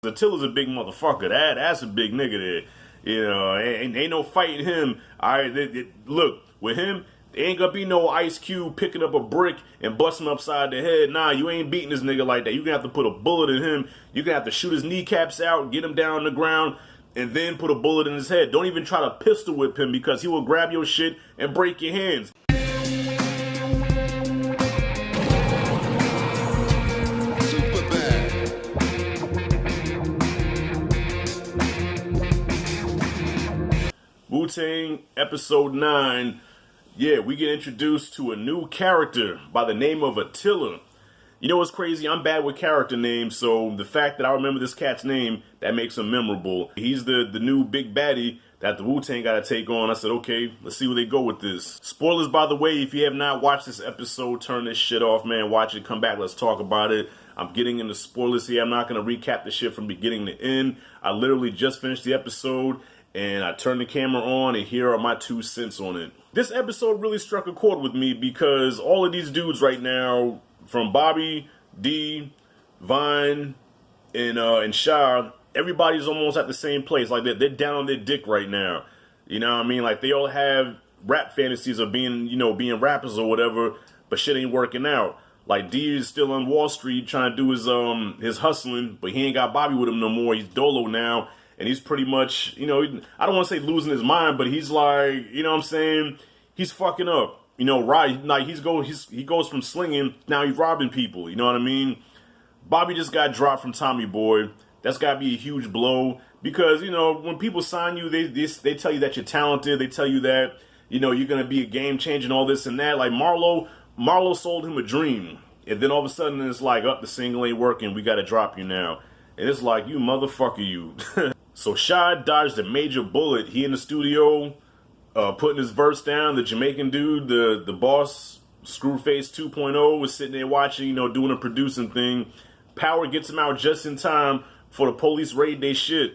Attila's a big motherfucker. That's a big nigga there. You know, ain't no fighting him. All right, look, with him, there ain't gonna be no Ice Cube picking up a brick and busting him upside the head. Nah, you ain't beating this nigga like that. You're gonna have to put a bullet in him. You're gonna have to shoot his kneecaps out, get him down on the ground, and then put a bullet in his head. Don't even try to pistol whip him because he will grab your shit and break your hands. Wu-Tang episode 9. Yeah, we get introduced to a new character by the name of Attila. You know what's crazy? I'm bad with character names, so the fact that I remember this cat's name, that makes him memorable. He's the new big baddie that the Wu-Tang got to take on. I said, okay, let's see where they go with this. Spoilers, by the way, if you have not watched this episode, turn this shit off, man. Watch it, come back, let's talk about it. I'm getting into spoilers here. I'm not going to recap the shit from beginning to end. I literally just finished the episode, and I turned the camera on, and here are my 2 cents on it. This episode really struck a chord with me because all of these dudes right now, from Bobby, D, Vine, and Shah, everybody's almost at the same place. Like, they're down on their dick right now. You know what I mean? Like, they all have rap fantasies of being, you know, being rappers or whatever, but shit ain't working out. Like, D is still on Wall Street trying to do his hustling, but he ain't got Bobby with him no more. He's dolo now. And he's pretty much, you know, I don't want to say losing his mind, but he's like, you know what I'm saying? He's fucking up. You know, right? Like, he goes from slinging, now he's robbing people. You know what I mean? Bobby just got dropped from Tommy Boy. That's got to be a huge blow. Because, you know, when people sign you, they tell you that you're talented. They tell you that, you know, you're going to be a game changer and all this and that. Like, Marlo sold him a dream. And then all of a sudden, it's like, the single ain't working. We got to drop you now. And it's like, you motherfucker, you. So Shah dodged a major bullet. He in the studio, putting his verse down. The Jamaican dude, the boss, Screwface 2.0, was sitting there watching, you know, doing a producing thing. Power gets him out just in time for the police raid they shit.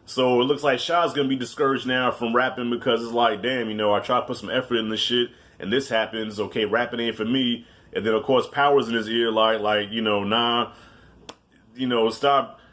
So it looks like Shah's gonna be discouraged now from rapping because it's like, damn, you know, I try to put some effort in this shit, and this happens. Okay, rapping ain't for me. And then of course Power's in his ear, like, you know, nah, you know,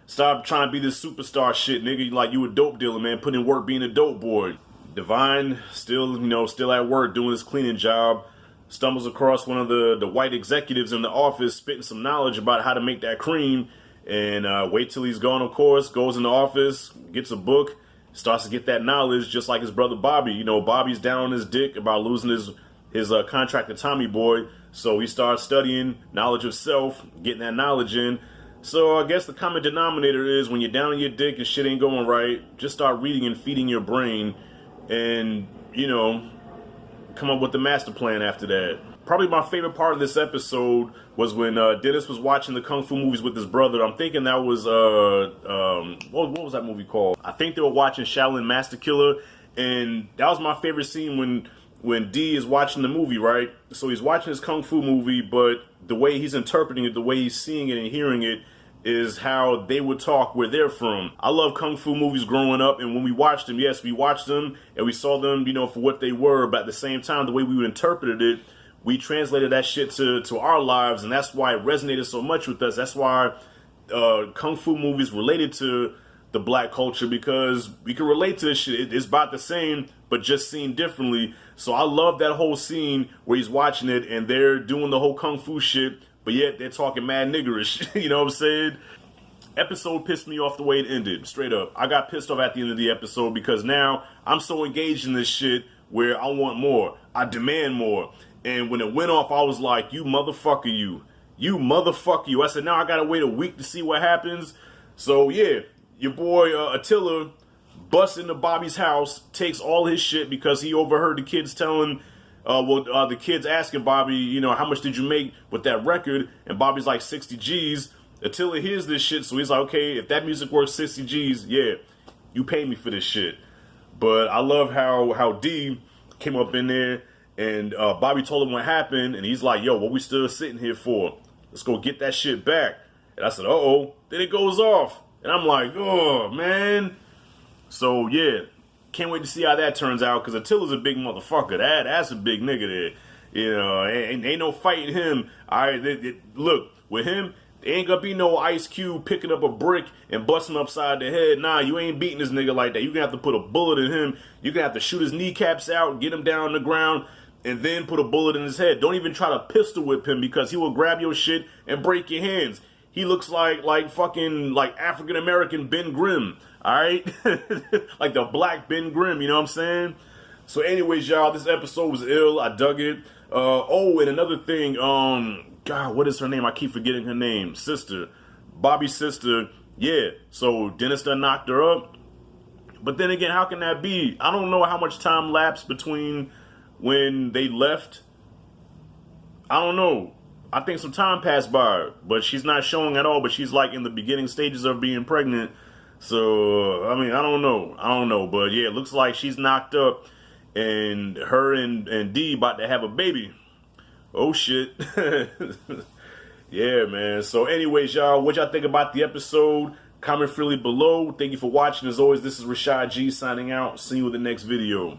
Stop trying to be this superstar shit, nigga. Like, you a dope dealer, man. Put in work being a dope boy. Divine, still at work doing his cleaning job. Stumbles across one of the white executives in the office spitting some knowledge about how to make that cream. And wait till he's gone, of course. Goes in the office, gets a book, starts to get that knowledge just like his brother Bobby. You know, Bobby's down on his dick about losing his contract to Tommy Boy. So he starts studying knowledge of self, getting that knowledge in. So I guess the common denominator is when you're down on your dick and shit ain't going right, just start reading and feeding your brain and, you know, come up with the master plan after that. Probably my favorite part of this episode was when Dennis was watching the Kung Fu movies with his brother. I'm thinking that was, what was that movie called? I think they were watching Shaolin Master Killer, and that was my favorite scene when D is watching the movie, right? So he's watching his Kung Fu movie, but the way he's interpreting it, the way he's seeing it and hearing it, is how they would talk where they're from. I love Kung Fu movies growing up, and when we watched them, yes, we watched them, and we saw them, you know, for what they were, but at the same time, the way we interpreted it, we translated that shit to our lives, and that's why it resonated so much with us. That's why Kung Fu movies related to the black culture, because we can relate to this shit. It's about the same, but just seen differently. So I love that whole scene where he's watching it, and they're doing the whole Kung Fu shit, but yet they're talking mad niggerish. You know what I'm saying? Episode pissed me off the way it ended, straight up. I got pissed off at the end of the episode because now I'm so engaged in this shit where I want more. I demand more. And when it went off, I was like, you motherfucker, you. You motherfucker, you. I said, now I gotta wait a week to see what happens. So yeah, your boy Attila busts into Bobby's house, takes all his shit because he overheard the kids telling the kids asking Bobby, you know, how much did you make with that record? And Bobby's like 60 G's. Attila hears this shit, so he's like, okay, if that music worth 60 G's, yeah, you pay me for this shit. But I love how D came up in there and Bobby told him what happened, and he's like, yo, what we still sitting here for? Let's go get that shit back. And I said, uh-oh. Then it goes off. And I'm like, oh, man. So, yeah. Can't wait to see how that turns out, because Attila's a big motherfucker. That's a big nigga there. You know, ain't no fighting him. All right, look, with him, It ain't gonna be no Ice Cube picking up a brick and busting him upside the head. Nah, you ain't beating this nigga like that. You're gonna have to put a bullet in him. You're gonna have to shoot his kneecaps out, get him down on the ground, and then put a bullet in his head. Don't even try to pistol whip him because he will grab your shit and break your hands. He looks like fucking African American Ben Grimm, all right? Like the black Ben Grimm, you know what I'm saying? So anyways, y'all, this episode was ill. I dug it. Oh, and another thing, God, what is her name? I keep forgetting her name. Sister. Bobby's sister. Yeah, so Dennis done knocked her up. But then again, how can that be? I don't know how much time lapsed between when they left. I don't know. I think some time passed by, but she's not showing at all, but she's like in the beginning stages of being pregnant. So, I mean, I don't know. But yeah, it looks like she's knocked up, and her and D about to have a baby. Oh shit. Yeah, man. So anyways, y'all, what y'all think about the episode? Comment freely below. Thank you for watching. As always, this is Rashad G signing out. See you in the next video.